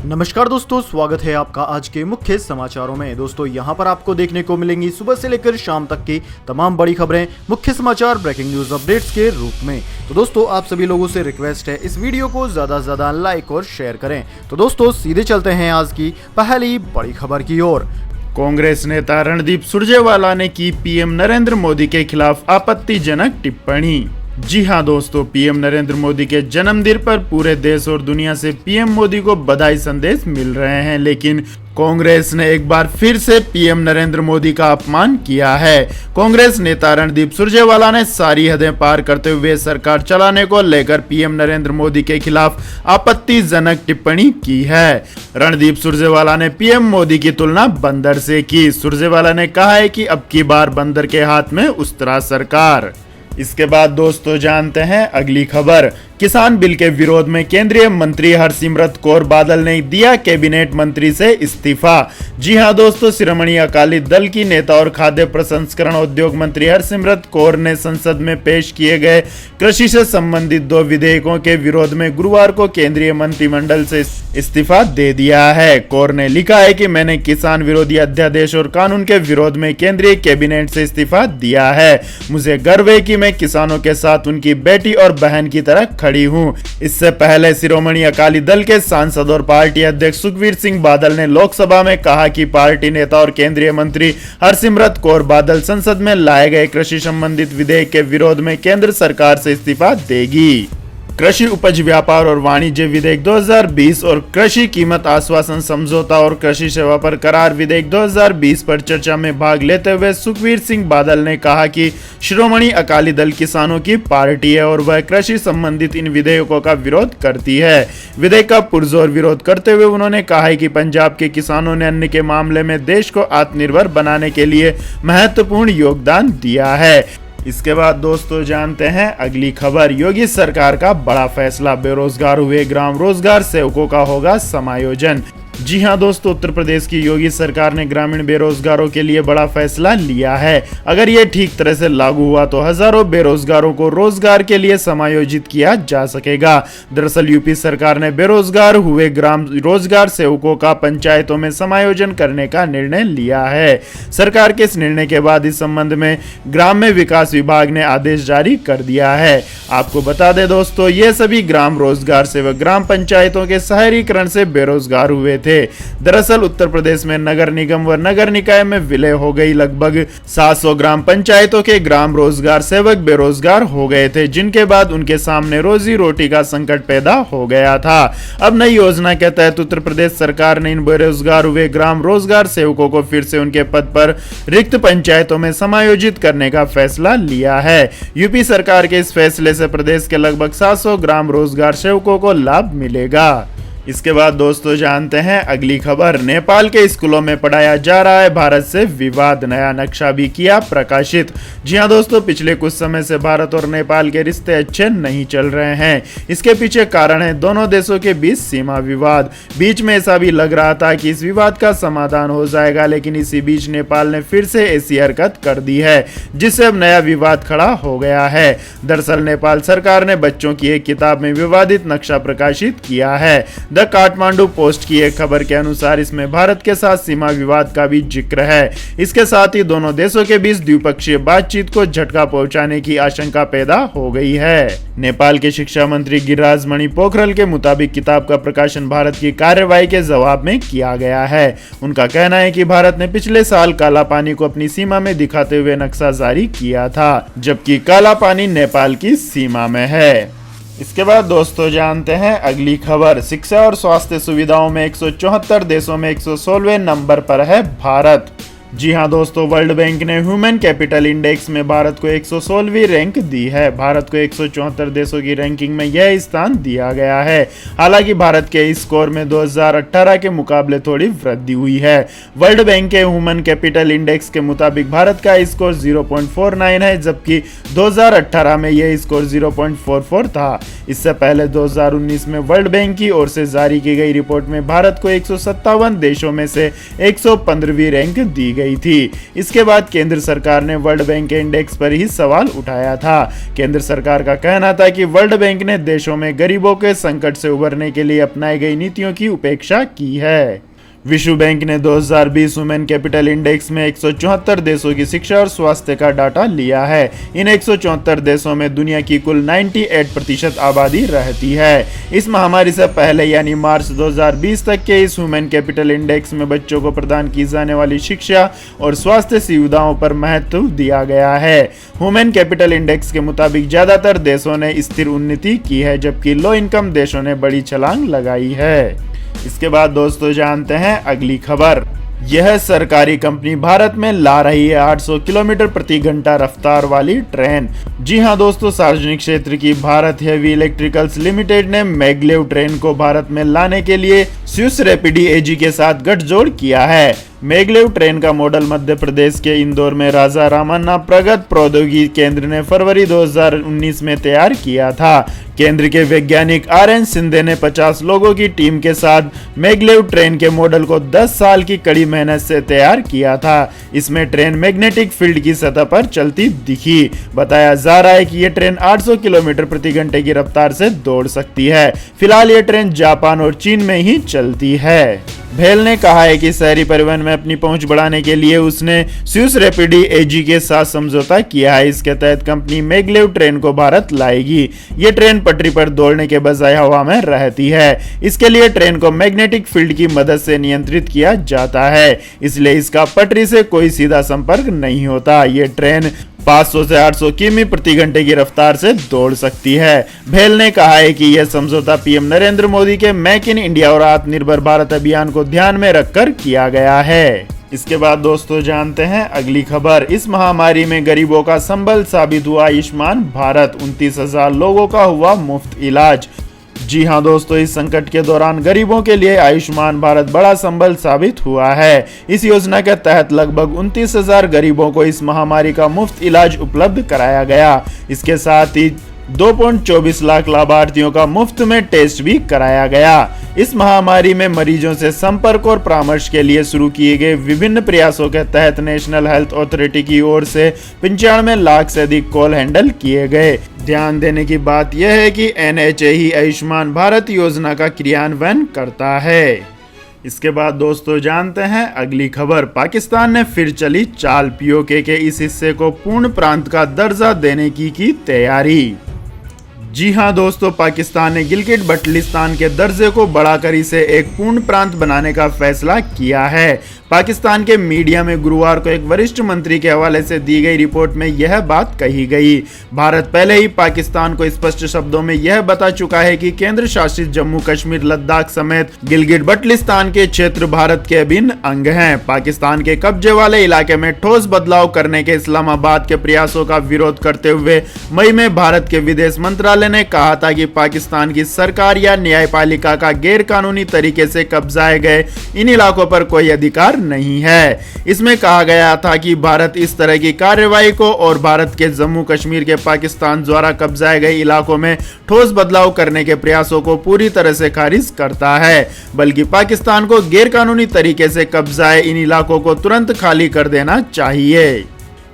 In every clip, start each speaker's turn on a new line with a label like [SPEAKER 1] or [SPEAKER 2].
[SPEAKER 1] नमस्कार दोस्तों, स्वागत है आपका आज के मुख्य समाचारों में। दोस्तों यहां पर आपको देखने को मिलेंगी सुबह से लेकर शाम तक की तमाम बड़ी खबरें, मुख्य समाचार, ब्रेकिंग न्यूज अपडेट्स के रूप में। तो दोस्तों आप सभी लोगों से रिक्वेस्ट है, इस वीडियो को ज्यादा से ज्यादा लाइक और शेयर करें। तो दोस्तों सीधे चलते हैं आज की पहली बड़ी खबर की ओर।
[SPEAKER 2] कांग्रेस नेता रणदीप सुरजेवाला ने की पीएम नरेंद्र मोदी के खिलाफ आपत्तिजनक टिप्पणी। जी हां दोस्तों, पीएम नरेंद्र मोदी के जन्मदिन पर पूरे देश और दुनिया से पीएम मोदी को बधाई संदेश मिल रहे हैं, लेकिन कांग्रेस ने एक बार फिर से पीएम नरेंद्र मोदी का अपमान किया है। कांग्रेस नेता रणदीप सुरजेवाला ने सारी हदें पार करते हुए सरकार चलाने को लेकर पीएम नरेंद्र मोदी के खिलाफ आपत्तिजनक टिप्पणी की है। रणदीप सुरजेवाला ने पीएम मोदी की तुलना बंदर से की। सुरजेवाला ने कहा है कि अब की बार बंदर के हाथ में उस्तरा सरकार। इसके बाद दोस्तों जानते हैं अगली खबर। किसान बिल के विरोध में केंद्रीय मंत्री हरसिमरत कौर बादल ने दिया कैबिनेट मंत्री से इस्तीफा। जी हां दोस्तों, शिरोमणि अकाली दल की नेता और खाद्य प्रसंस्करण उद्योग मंत्री हरसिमरत कौर ने संसद में पेश किए गए कृषि से संबंधित 2 विधेयकों के विरोध में गुरुवार को केंद्रीय मंत्रिमंडल से इस्तीफा दे दिया है। कौर ने लिखा है कि मैंने किसान विरोधी अध्यादेश और कानून के विरोध में केंद्रीय कैबिनेट से इस्तीफा दिया है। मुझे गर्व है कि मैं किसानों के साथ उनकी बेटी और बहन की तरह खड़ी हूं। इससे पहले शिरोमणि अकाली दल के सांसद और पार्टी अध्यक्ष सुखबीर सिंह बादल ने लोकसभा में कहा कि पार्टी नेता और केंद्रीय मंत्री हरसिमरत कौर बादल संसद में लाए गए कृषि संबंधित विधेयक के विरोध में केंद्र सरकार से इस्तीफा देगी। कृषि उपज व्यापार और वाणिज्य विधेयक 2020 और कृषि कीमत आश्वासन समझौता और कृषि सेवा पर करार विधेयक 2020 पर चर्चा में भाग लेते हुए सुखबीर सिंह बादल ने कहा कि शिरोमणि अकाली दल किसानों की पार्टी है और वह कृषि संबंधित इन विधेयकों का विरोध करती है। विधेयक का पुरजोर विरोध करते हुए उन्होंने कहा है कि पंजाब के किसानों ने अन्न के मामले में देश को आत्मनिर्भर बनाने के लिए महत्वपूर्ण योगदान दिया है। इसके बाद दोस्तों जानते हैं अगली खबर। योगी सरकार का बड़ा फैसला, बेरोजगार हुए ग्राम रोजगार सेवकों का होगा समायोजन। जी हां दोस्तों, उत्तर प्रदेश की योगी सरकार ने ग्रामीण बेरोजगारों के लिए बड़ा फैसला लिया है। अगर ये ठीक तरह से लागू हुआ तो हजारों बेरोजगारों को रोजगार के लिए समायोजित किया जा सकेगा। दरअसल यूपी सरकार ने बेरोजगार हुए ग्राम रोजगार सेवकों का पंचायतों में समायोजन करने का निर्णय लिया है। सरकार के इस निर्णय के बाद इस संबंध में ग्राम्य विकास विभाग ने आदेश जारी कर दिया है। आपको बता दें दोस्तों, ये सभी ग्राम रोजगार सेवक ग्राम पंचायतों के शहरीकरण से बेरोजगार हुए थे। दरअसल उत्तर प्रदेश में नगर निगम व नगर निकाय में विलय हो गई लगभग 700 ग्राम पंचायतों के ग्राम रोजगार सेवक बेरोजगार हो गए थे, जिनके बाद उनके सामने रोजी रोटी का संकट पैदा हो गया था। अब नई योजना के तहत उत्तर प्रदेश सरकार ने इन बेरोजगार हुए ग्राम रोजगार सेवकों को फिर से उनके पद पर रिक्त पंचायतों में समायोजित करने का फैसला लिया है। यूपी सरकार के इस फैसले से प्रदेश के लगभग 700 ग्राम रोजगार सेवकों को लाभ मिलेगा। इसके बाद दोस्तों जानते हैं अगली खबर। नेपाल के स्कूलों में पढ़ाया जा रहा है भारत से विवाद, नया नक्शा भी किया प्रकाशित। जी हां दोस्तों, पिछले कुछ समय से भारत और नेपाल के रिश्ते अच्छे नहीं चल रहे हैं। इसके पीछे कारण है दोनों देशों के बीच सीमा विवाद। बीच में ऐसा भी लग रहा था कि इस विवाद का समाधान हो जाएगा, लेकिन इसी बीच नेपाल ने फिर से ऐसी हरकत कर दी है, जिससे अब नया विवाद खड़ा हो गया है। दरअसल नेपाल सरकार ने बच्चों की एक किताब में विवादित नक्शा प्रकाशित किया है। द काठमांडू पोस्ट की एक खबर के अनुसार इसमें भारत के साथ सीमा विवाद का भी जिक्र है। इसके साथ ही दोनों देशों के बीच द्विपक्षीय बातचीत को झटका पहुंचाने की आशंका पैदा हो गई है। नेपाल के शिक्षा मंत्री गिरिराज मणि पोखरल के मुताबिक किताब का प्रकाशन भारत की कार्रवाई के जवाब में किया गया है। उनका कहना है कि भारत ने पिछले साल काला पानी को अपनी सीमा में दिखाते हुए नक्शा जारी किया था, जबकि काला पानी नेपाल की सीमा में है। इसके बाद दोस्तों जानते हैं अगली खबर। शिक्षा और स्वास्थ्य सुविधाओं में 174 देशों में 116वें नंबर पर है भारत। जी हां दोस्तों, वर्ल्ड बैंक ने ह्यूमन कैपिटल इंडेक्स में भारत को 116वीं रैंक दी है। भारत को 174 देशों की रैंकिंग में यह स्थान दिया गया है। हालांकि भारत के इस स्कोर में 2018 के मुकाबले थोड़ी वृद्धि हुई है। वर्ल्ड बैंक के ह्यूमन कैपिटल इंडेक्स के मुताबिक भारत का स्कोर 0.49 है, जबकि 2018 में यह स्कोर 0.44 था। इससे पहले 2019 में वर्ल्ड बैंक की ओर से जारी की गई रिपोर्ट में भारत को 157 देशों में से 115वीं रैंक दी गई गई थी। इसके बाद केंद्र सरकार ने वर्ल्ड बैंक के इंडेक्स पर ही सवाल उठाया था। केंद्र सरकार का कहना था कि वर्ल्ड बैंक ने देशों में गरीबों के संकट से उबरने के लिए अपनाई गई नीतियों की उपेक्षा की है। विश्व बैंक ने 2020 वुमेन कैपिटल इंडेक्स में 174 देशों की शिक्षा और स्वास्थ्य का डाटा लिया है। इन 174 देशों में दुनिया की कुल 98% आबादी रहती है। इस महामारी से पहले यानी मार्च 2020 तक के इस वुमेन कैपिटल इंडेक्स में बच्चों को प्रदान की जाने वाली शिक्षा और स्वास्थ्य सुविधाओं पर महत्व दिया गया है। वुमेन कैपिटल इंडेक्स के मुताबिक ज्यादातर देशों ने स्थिर उन्नति की है, जबकि लो इनकम देशों ने बड़ी छलांग लगाई है। इसके बाद दोस्तों जानते हैं अगली खबर। यह सरकारी कंपनी भारत में ला रही है 800 किलोमीटर प्रति घंटा रफ्तार वाली ट्रेन। जी हां दोस्तों, सार्वजनिक क्षेत्र की भारत हेवी इलेक्ट्रिकल्स लिमिटेड ने मैग्लेव ट्रेन को भारत में लाने के लिए स्विस रैपिडी एजी के साथ गठजोड़ किया है। मैग्लेव ट्रेन का मॉडल मध्य प्रदेश के इंदौर में राजा रामन्ना प्रगत प्रौद्योगिकी केंद्र ने फरवरी 2019 में तैयार किया था। केंद्र के वैज्ञानिक RN शिंदे ने 50 लोगों की टीम के साथ मैग्लेव ट्रेन के मॉडल को 10 साल की कड़ी मेहनत से तैयार किया था। इसमें ट्रेन मैग्नेटिक फील्ड की सतह पर चलती दिखी। बताया जा रहा है कि यह ट्रेन 800 किलोमीटर प्रति घंटे की रफ्तार से दौड़ सकती है। फिलहाल यह ट्रेन जापान और चीन में ही चलती है। भेल ने कहा है कि शहरी परिवहन में अपनी पहुंच बढ़ाने के लिए उसने स्विस रैपिडी एजी के साथ समझौता किया है। इसके तहत कंपनी मैग्लेव ट्रेन को भारत लाएगी। ये ट्रेन पटरी पर दौड़ने के बजाय हवा में रहती है। इसके लिए ट्रेन को मैग्नेटिक फील्ड की मदद से नियंत्रित किया जाता है, इसलिए इसका पटरी से कोई सीधा संपर्क नहीं होता। ये ट्रेन 500 से 800 किमी प्रति घंटे की रफ्तार से दौड़ सकती है। भेल ने कहा है कि यह समझौता पीएम नरेंद्र मोदी के मेक इन इंडिया और आत्मनिर्भर भारत अभियान को ध्यान में रखकर किया गया है। इसके बाद दोस्तों जानते हैं अगली खबर। इस महामारी में गरीबों का संबल साबित हुआ आयुष्मान भारत। 29,000 लोगों का हुआ मुफ्त इलाज। जी हां दोस्तों, इस संकट के दौरान गरीबों के लिए आयुष्मान भारत बड़ा संबल साबित हुआ है। इस योजना के तहत लगभग 29,000 गरीबों को इस महामारी का मुफ्त इलाज उपलब्ध कराया गया। इसके साथ ही 2.24 लाख लाभार्थियों का मुफ्त में टेस्ट भी कराया गया। इस महामारी में मरीजों से संपर्क और परामर्श के लिए शुरू किए गए विभिन्न प्रयासों के तहत नेशनल हेल्थ अथॉरिटी की ओर से 95 लाख से अधिक कॉल हैंडल किए गए। ध्यान देने की बात यह है कि NHA ही आयुष्मान भारत योजना का क्रियान्वयन करता है। इसके बाद दोस्तों जानते हैं अगली खबर। पाकिस्तान ने फिर चली चाल। POK के इस हिस्से को पूर्ण प्रांत का दर्जा देने की तैयारी। जी हां दोस्तों, पाकिस्तान ने गिलगिट बल्टिस्तान के दर्जे को बढ़ाकर इसे एक पूर्ण प्रांत बनाने का फैसला किया है। पाकिस्तान के मीडिया में गुरुवार को एक वरिष्ठ मंत्री के हवाले से दी गई रिपोर्ट में यह बात कही गई। भारत पहले ही पाकिस्तान को स्पष्ट शब्दों में यह बता चुका है कि केंद्र शासित जम्मू कश्मीर, लद्दाख समेत गिलगिट बल्टिस्तान के क्षेत्र भारत के अभिन्न अंग हैं। पाकिस्तान के कब्जे वाले इलाके में ठोस बदलाव करने के इस्लामाबाद के प्रयासों का विरोध करते हुए मई में भारत के विदेश मंत्रालय ने कहा था कि पाकिस्तान की सरकार या न्यायपालिका का गैर कानूनी तरीके से कब्जाए गए इन इलाकों पर कोई अधिकार नहीं है। इसमें कहा गया था कि भारत इस तरह की कार्रवाई को और भारत के जम्मू कश्मीर के पाकिस्तान द्वारा कब्जाए गए इलाकों में ठोस बदलाव करने के प्रयासों को पूरी तरह से खारिज करता है, बल्कि पाकिस्तान को गैर कानूनी तरीके से कब्जाए इन इलाकों को तुरंत खाली कर देना चाहिए।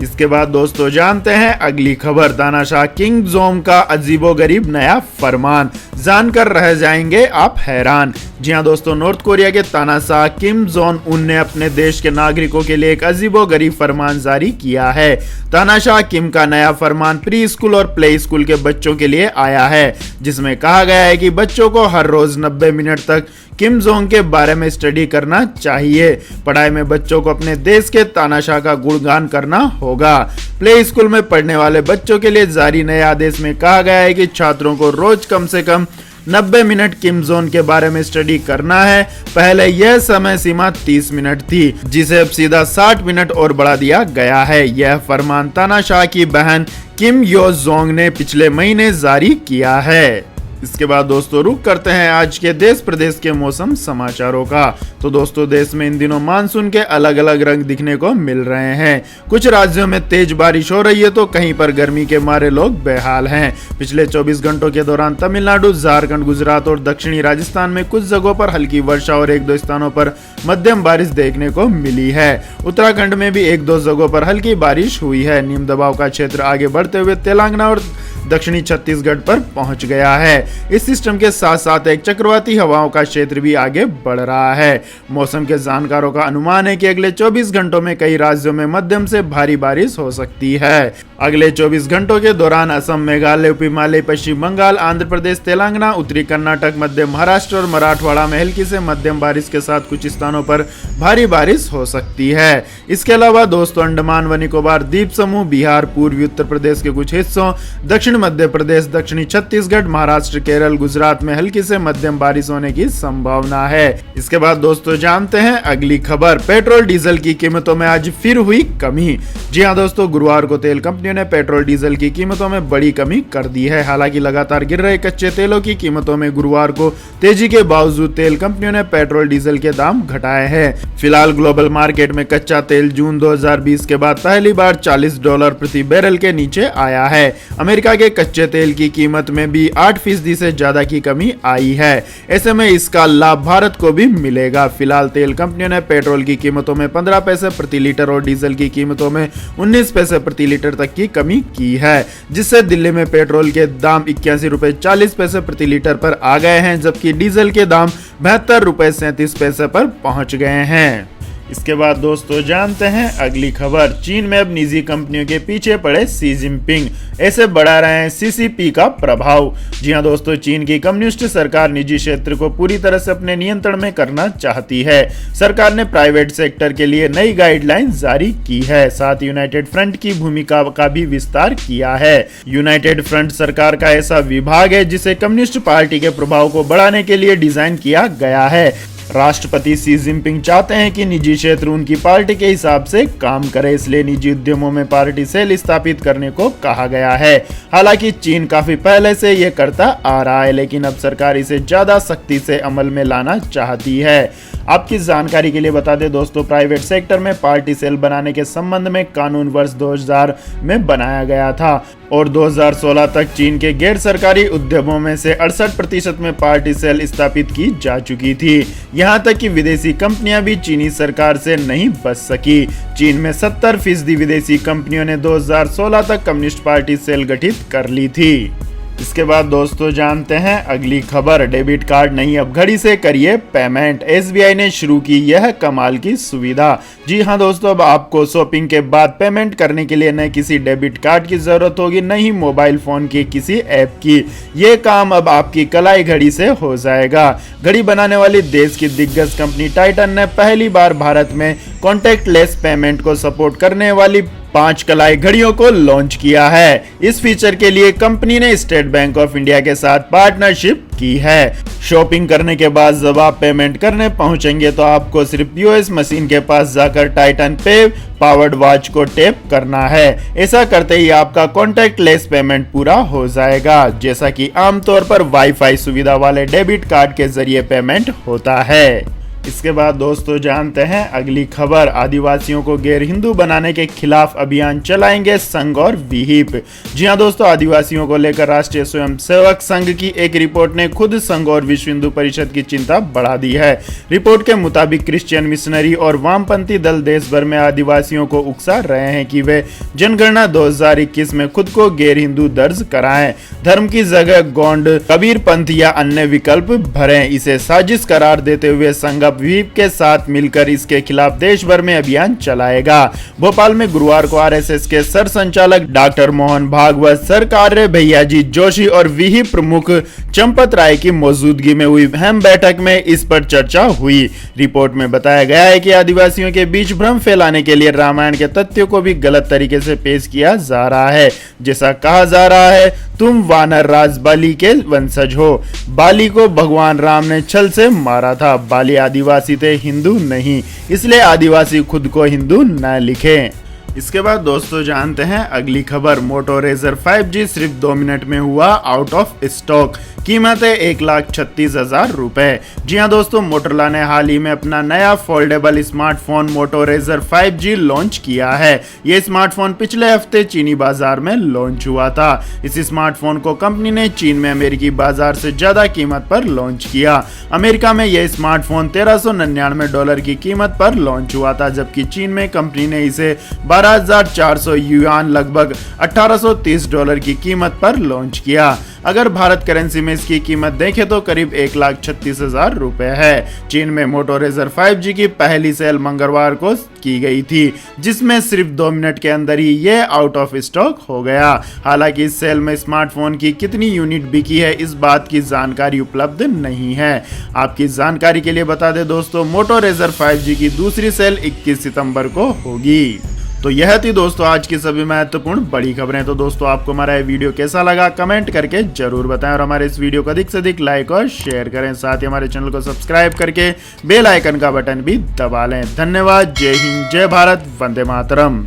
[SPEAKER 2] इसके बाद दोस्तों जानते हैं अगली खबर। तानाशाह किम जोंग का अजीबोगरीब नया फरमान, जानकर रह जाएंगे आप हैरान। जी हां दोस्तों, नॉर्थ कोरिया के तानाशाह किम जोंग उन ने अपने देश के नागरिकों के लिए एक अजीबोगरीब फरमान जारी किया है। तानाशाह किम का नया फरमान प्री स्कूल और प्ले स्कूल के बच्चों के लिए आया है, जिसमें कहा गया है कि बच्चों को हर रोज 90 मिनट तक किम जोंग के बारे में स्टडी करना चाहिए। पढ़ाई में बच्चों को अपने देश के तानाशाह का गुणगान करना होगा। प्ले स्कूल में पढ़ने वाले बच्चों के लिए जारी नए आदेश में कहा गया है कि छात्रों को रोज कम से कम 90 मिनट किम जोंग के बारे में स्टडी करना है। पहले यह समय सीमा 30 मिनट थी, जिसे अब सीधा 60 मिनट और बढ़ा दिया गया है। यह फरमान तानाशाह की बहन किम यो जोंग ने पिछले महीने जारी किया है। इसके बाद दोस्तों रुक करते हैं आज के देश प्रदेश के मौसम समाचारों का। तो दोस्तों देश में इन दिनों मानसून के अलग अलग रंग दिखने को मिल रहे हैं। कुछ राज्यों में तेज बारिश हो रही है तो कहीं पर गर्मी के मारे लोग बेहाल हैं। पिछले 24 घंटों के दौरान तमिलनाडु, झारखंड, गुजरात और दक्षिणी राजस्थान में कुछ जगहों पर हल्की वर्षा और 1-2 स्थानों पर मध्यम बारिश देखने को मिली है। उत्तराखंड में भी 1-2 जगहों पर हल्की बारिश हुई है। निम्न दबाव का क्षेत्र आगे बढ़ते हुए तेलंगाना और दक्षिणी छत्तीसगढ़ पर पहुंच गया है। इस सिस्टम के साथ साथ एक चक्रवाती हवाओं का क्षेत्र भी आगे बढ़ रहा है। मौसम के जानकारों का अनुमान है कि अगले 24 घंटों में कई राज्यों में मध्यम से भारी बारिश हो सकती है। अगले 24 घंटों के दौरान असम, मेघालय, उप हिमालय, पश्चिम बंगाल, आंध्र प्रदेश, तेलंगाना, उत्तरी कर्नाटक, मध्य महाराष्ट्र और मराठवाड़ा में हल्की से मध्यम बारिश के साथ कुछ स्थानों पर भारी बारिश हो सकती है। इसके अलावा दोस्तों अंडमान व निकोबार द्वीप समूह, बिहार, पूर्वी उत्तर प्रदेश के कुछ हिस्सों, दक्षिण मध्य प्रदेश, दक्षिणी छत्तीसगढ़, महाराष्ट्र, केरल, गुजरात में हल्की से मध्यम बारिश होने की संभावना है। इसके बाद दोस्तों जानते हैं अगली खबर। पेट्रोल डीजल की कीमतों में आज फिर हुई कमी। जी हां दोस्तों, गुरुवार को तेल कंपनियों ने पेट्रोल डीजल की कीमतों में बड़ी कमी कर दी है। हालांकि लगातार गिर रहे कच्चे तेलों की कीमतों में गुरुवार को तेजी के बावजूद तेल कंपनियों ने पेट्रोल डीजल के दाम घटाए हैं। फिलहाल ग्लोबल मार्केट में कच्चा तेल जून 2020 के बाद पहली बार $40 प्रति बैरल के नीचे आया है। अमेरिका के कच्चे तेल की कीमत में भी 8% से ज्यादा की कमी आई है। ऐसे में इसका लाभ भारत को भी मिलेगा। फिलहाल तेल कंपनियों ने पेट्रोल की कीमतों में 15 पैसे प्रति लीटर और डीजल की कीमतों में 19 पैसे प्रति लीटर तक की कमी की है, जिससे दिल्ली में पेट्रोल के दाम ₹81.40 प्रति लीटर पर आ गए हैं, जबकि डीजल के दाम ₹72.37 पर पहुंच गए हैं। इसके बाद दोस्तों जानते हैं अगली खबर। चीन में अब निजी कंपनियों के पीछे पड़े शी जिनपिंग, ऐसे बढ़ा रहे हैं सीसीपी का प्रभाव। जी हां दोस्तों, चीन की कम्युनिस्ट सरकार निजी क्षेत्र को पूरी तरह से अपने नियंत्रण में करना चाहती है। सरकार ने प्राइवेट सेक्टर के लिए नई गाइडलाइन जारी की है। साथ यूनाइटेड फ्रंट की भूमिका का भी विस्तार किया है। यूनाइटेड फ्रंट सरकार का ऐसा विभाग है जिसे कम्युनिस्ट पार्टी के प्रभाव को बढ़ाने के लिए डिजाइन किया गया है। राष्ट्रपति शी जिनपिंग चाहते हैं कि निजी क्षेत्र उनकी पार्टी के हिसाब से काम करे, इसलिए निजी उद्यमों में पार्टी सेल स्थापित करने को कहा गया है। हालांकि चीन काफी पहले से ये करता आ रहा है, लेकिन अब सरकार इसे ज्यादा सख्ती से अमल में लाना चाहती है। आपकी जानकारी के लिए बता दें दोस्तों, प्राइवेट सेक्टर में पार्टी सेल बनाने के संबंध में कानून वर्ष 2000 में बनाया गया था और 2016 तक चीन के गैर सरकारी उद्यमों में से 68% में पार्टी सेल स्थापित की जा चुकी थी। यहाँ तक कि विदेशी कंपनियां भी चीनी सरकार से नहीं बच सकी। चीन में 70% विदेशी कंपनियों ने 2016 तक कम्युनिस्ट पार्टी सेल गठित कर ली थी। इसके बाद दोस्तों जानते हैं अगली खबर। डेबिट कार्ड नहीं, अब घड़ी से करिए पेमेंट। एसबीआई ने शुरू की यह कमाल की सुविधा। जी हां दोस्तों, अब आपको शॉपिंग के बाद पेमेंट करने के लिए न किसी डेबिट कार्ड की जरूरत होगी, न ही मोबाइल फोन के किसी ऐप की। ये काम अब आपकी कलाई घड़ी से हो जाएगा। घड़ी बनाने वाली देश की दिग्गज कंपनी टाइटन ने पहली बार भारत में कॉन्टैक्टलेस पेमेंट को सपोर्ट करने वाली 5 कलाई घड़ियों को लॉन्च किया है। इस फीचर के लिए कंपनी ने स्टेट बैंक ऑफ इंडिया के साथ पार्टनरशिप की है। शॉपिंग करने के बाद जब आप पेमेंट करने पहुंचेंगे तो आपको सिर्फ पीओएस मशीन के पास जाकर टाइटन पे पावर्ड वॉच को टैप करना है। ऐसा करते ही आपका कॉन्टैक्टलेस पेमेंट पूरा हो जाएगा, जैसा कि आमतौर पर वाईफाई सुविधा वाले डेबिट कार्ड के जरिए पेमेंट होता है। इसके बाद दोस्तों जानते हैं अगली खबर। आदिवासियों को गैर हिंदू बनाने के खिलाफ अभियान चलाएंगे संघ और विहिप। जी हां दोस्तों, आदिवासियों को लेकर राष्ट्रीय स्वयंसेवक संघ की एक रिपोर्ट ने खुद संघ और विश्व हिंदू परिषद की चिंता बढ़ा दी है। रिपोर्ट के मुताबिक क्रिश्चियन मिशनरी और वामपंथी दल देश भर में आदिवासियों को उकसा रहे हैं कि वे जनगणना 2021 में खुद को गैर हिंदू दर्ज कराएं, धर्म की जगह गौंड, कबीर पंथ या अन्य विकल्प भरें। इसे साजिश करार देते हुए संघ विहिप के साथ मिलकर इसके खिलाफ देश भर में अभियान चलाएगा। भोपाल में गुरुवार को आरएसएस के सर संचालक डॉक्टर मोहन भागवत, सर कार्य भैयाजी जोशी और विहिप प्रमुख चंपत राय की मौजूदगी में हुई अहम बैठक में इस पर चर्चा हुई। रिपोर्ट में बताया गया है कि आदिवासियों के बीच भ्रम फैलाने के लिए रामायण के तथ्यों को भी गलत तरीके से पेश किया जा रहा है। जैसा कहा जा रहा है, तुम वानर राज बाली के वंशज हो। बाली को भगवान राम ने छल से मारा था। बाली आदिवासी थे, हिंदू नहीं, इसलिए आदिवासी खुद को हिंदू न लिखें। इसके बाद दोस्तों जानते हैं अगली खबर। मोटो रेजर 5G सिर्फ 2 मिनट में हुआ आउट ऑफ स्टॉक। कीमत है 1,36,000 रुपए। जी हाँ दोस्तों, मोटोरोला ने हाल ही में अपना नया foldable smartphone Moto Razr 5G launch किया है। ये स्मार्टफोन पिछले हफ्ते चीनी बाजार में लॉन्च हुआ था। इस स्मार्टफोन को कंपनी ने चीन में अमेरिकी बाजार से ज्यादा कीमत पर लॉन्च किया। अमेरिका में यह स्मार्टफोन $1399 की कीमत पर लॉन्च हुआ था, जबकि चीन में कंपनी ने इसे 12,400 युआन लगभग $1830 की कीमत पर लॉन्च किया। अगर भारत करेंसी में इसकी कीमत देखें तो करीब 1,36,000 रुपए है। चीन में मोटो रेजर 5G की पहली सेल मंगलवार को की गई थी, जिसमें सिर्फ 2 मिनट के अंदर ही ये आउट ऑफ स्टॉक हो गया। हालांकि इस सेल में स्मार्टफोन की कितनी यूनिट बिकी है, इस बात की जानकारी उपलब्ध नहीं है। आपकी जानकारी के लिए बता दें दोस्तों, मोटो रेजर 5G की दूसरी सेल 21 सितंबर को होगी। तो यह थी दोस्तों आज की सभी महत्वपूर्ण बड़ी खबरें। तो दोस्तों आपको हमारा ये वीडियो कैसा लगा कमेंट करके जरूर बताएं और हमारे इस वीडियो को अधिक से अधिक लाइक और शेयर करें। साथ ही हमारे चैनल को सब्सक्राइब करके बेल आइकन का बटन भी दबा लें। धन्यवाद। जय हिंद, जय भारत, वंदे मातरम।